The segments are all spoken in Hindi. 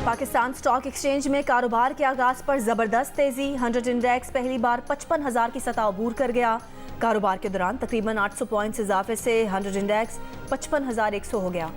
पाकिस्तान स्टॉक एक्सचेंज में कारोबार के आगाज पर जबरदस्त तेजी। 100 इंडेक्स पहली बार 55,000 की सतह अबूर कर गया। कारोबार के दौरान तकरीबन 800 पॉइंट्स इजाफे से 100 इंडेक्स 55,100 हो गया।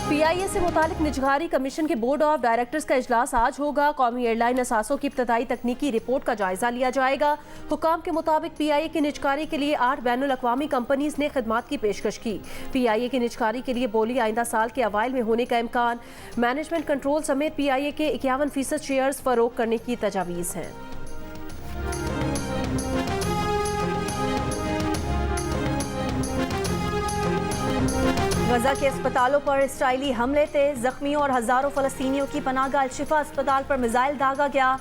PIA से मुतालिक निजगारी कमीशन के बोर्ड ऑफ डायरेक्टर्स का इजलास आज होगा। कौमी एयरलाइन असासों की इब्तदाई तकनीकी रिपोर्ट का जायजा लिया जाएगा। हुकाम के मुताबिक PIA की निजकारी के लिए 8 बैनुल अक़वामी कंपनीज ने खिदमात की पेशकश की। PIA की निजकारी के लिए बोली आइंदा साल के अवाइल में होने का इम्कान। मैनेजमेंट कंट्रोल समेत PIA के 51% शेयर्स फरोख्त करने की तजावीज़ हैं। गजा के अस्पतालों पर इसराइली हमले थे। जख्मियों और हजारों फलस्तीनियों की पनाहगाह शिफा अस्पताल पर मिसाइल दागा गया।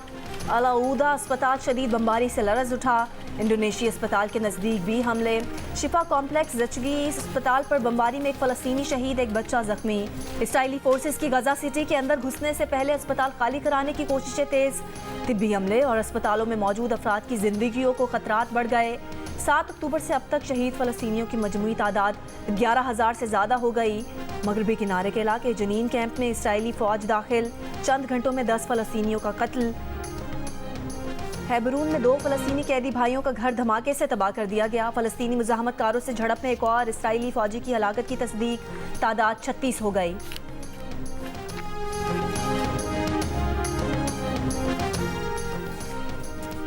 अल-उदा अस्पताल शदीद बमबारी से लरज़ उठा। इंडोनेशिया अस्पताल के नज़दीक भी हमले। शिफा कॉम्प्लेक्स जचगी अस्पताल पर बमबारी में एक फलस्तीनी शहीद, एक बच्चा जख्मी। इसराइली फोर्सेस की गजा सिटी के अंदर घुसने से पहले अस्पताल खाली कराने की कोशिशें तेज। तिब्बी हमले और अस्पतालों में मौजूद अफराद की जिंदगियों को खतरात बढ़ गए। 7 अक्टूबर से अब तक शहीद फलस्तीनियों की मजमूई तादाद 11,000 से ज़्यादा हो गई। मगरबी किनारे के इलाके जनीन कैंप में इसराइली फौज दाखिल। चंद घंटों में 10 फलस्तीनियों का कत्ल। हेबरून में 2 फलस्तीनी कैदी भाइयों का घर धमाके से तबाह कर दिया गया। फलस्तीनी मुजाहमतकारों से झड़प में एक और इसराइली फौजी की हलाकत की तस्दीक। तादाद 36 हो गई।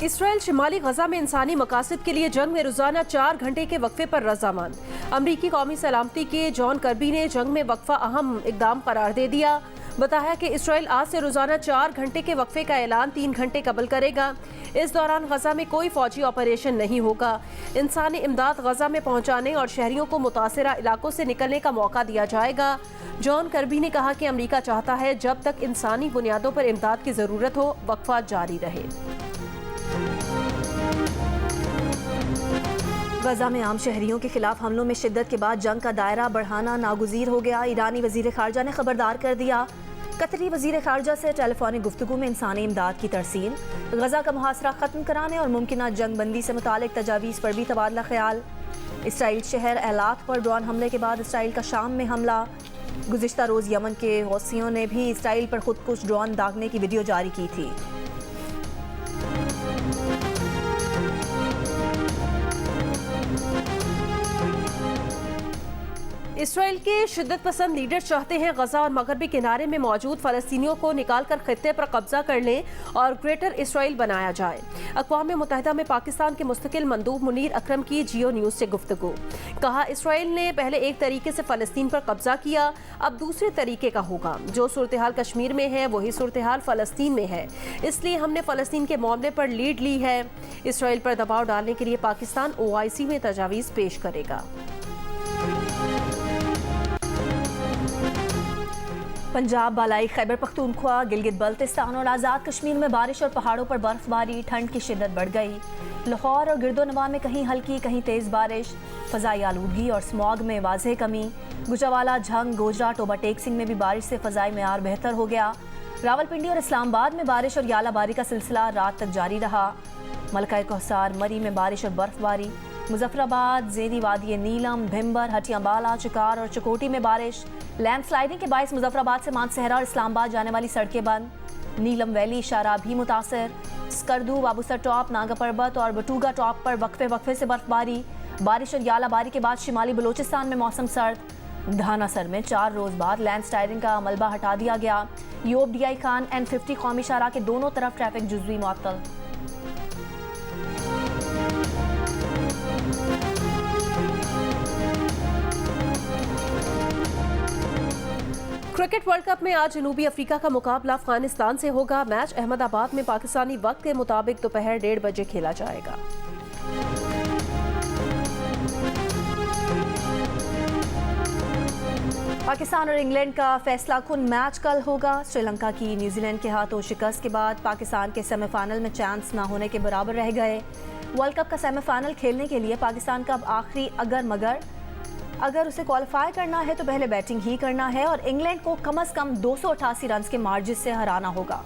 इसराइल शिमाली गजा में इंसानी मकासद के लिए जंग में रोजाना 4 घंटे के वक्फे पर रजामंद। अमरीकी कौमी सलामती के जॉन कर्बी ने जंग में वक्फा अहम इकदाम करार दे दिया। बताया कि इसराइल आज से रोजाना 4 घंटे के वक्फे का ऐलान 3 घंटे कबल करेगा। इस दौरान गजा में कोई फौजी ऑपरेशन नहीं होगा। इंसानी इमदाद गजा में पहुंचाने और शहरियों को मुतासिरा इलाकों से निकलने का मौका दिया जाएगा। जॉन कर्बी ने कहा कि अमरीका चाहता है जब तक इंसानी बुनियादों पर इमदाद की जरूरत हो वक्फा जारी रहे। गजा में आम शहरियों के खिलाफ हमलों में शिद्दत के बाद जंग का दायरा बढ़ाना नागुज़ीर हो गया। ईरानी वज़ीर ख़ारजा ने खबरदार कर दिया। कतरी वज़ीर ख़ारजा से टेलीफोनिक गुफ्तगू में इंसानी इमदाद की तरसील। गजा का मुहासरा ख़त्म कराने और मुमकिना जंग बंदी से मुतालिक तजावीज़ पर भी तबादला ख्याल। इसराइल शहर एलात पर ड्रोन हमले के बाद इसराइल का शाम में हमला। गुज़िश्ता रोज़ यमन के हौसियों ने भी इसराइल पर खुदकुश ड्रोन दागने की वीडियो जारी की थी। इसराइल के शिद्दत पसंद लीडर चाहते हैं गजा और मगरबी किनारे में मौजूद फ़लस्तीनियों को निकालकर खित्ते पर कब्जा कर लें और ग्रेटर इसराइल बनाया जाए। अक़वाम मुत्तहिदा में पाकिस्तान के मुस्तकिल मंदूब मुनीर अकरम की जियो न्यूज़ से गुफ्तगू। कहा, इसराइल ने पहले एक तरीके से फ़लस्तीन पर कब्जा किया, अब दूसरे तरीके का होगा। जो सूरत हाल कश्मीर में है वही सूरत हाल फ़लस्तीन में है, इसलिए हमने फ़लस्तीन के मामले पर लीड ली है। इसराइल पर दबाव डालने के लिए पाकिस्तान OIC में तजावीज़ पेश करेगा। पंजाब, बालाई खैबर पख्तूनख्वा, गिलगित बल्तिस्तान और आज़ाद कश्मीर में बारिश और पहाड़ों पर बर्फबारी। ठंड की शिद्दत बढ़ गई। लाहौर और गिरदोनवा में कहीं हल्की कहीं तेज़ बारिश। फ़ज़ाई आलूदगी और स्मॉग में वाज़ेह कमी। गुजरावाला, झंग, गोजरा, टोबा टेक सिंह में भी बारिश से फ़ज़ाई मेयार बेहतर हो गया। रावलपिंडी और इस्लामाबाद में बारिश और यालाबारी का सिलसिला रात तक जारी रहा। मलका कौसार, मरी में बारिश और बर्फबारी। मुजफ्फराबाद, ज़ेदी वादी नीलम, भिम्बर, हटियाबाला, चिकार और चकोटी में बारिश। लैंडस्लाइडिंग के बायस मुजफ्फराबाद से मानसहरा और इस्लामाबाद जाने वाली सड़कें बंद। नीलम वैली इशारा भी मुतासर। स्कर्दू, बाबूसर टॉप, नागा पर्वत और बटूगा टॉप पर वक्फे से बर्फबारी। बारिश और यालाबारी के बाद शिमाली बलूचिस्तान में मौसम सर्द। धानासर में 4 रोज़ बाद लैंडस्लाइडिंग का मलबा हटा दिया गया। यूब DI खान N50 कौमी शाहराह के दोनों तरफ ट्रैफिक जुज़वी मुअत्तल। क्रिकेट वर्ल्ड कप में आज जनूबी अफ्रीका का मुकाबला अफगानिस्तान से होगा। मैच अहमदाबाद में पाकिस्तानी वक्त के मुताबिक दोपहर 1:30 बजे खेला जाएगा। पाकिस्तान और इंग्लैंड का फैसला कुन मैच कल होगा। श्रीलंका की न्यूजीलैंड के हाथों शिकस्त के बाद पाकिस्तान के सेमीफाइनल में चांस न होने के बराबर रह गए। वर्ल्ड कप का सेमीफाइनल खेलने के लिए पाकिस्तान का अब आखिरी अगर उसे क्वालिफाई करना है तो पहले बैटिंग ही करना है और इंग्लैंड को कम से कम 288 रन के मार्जिन से हराना होगा।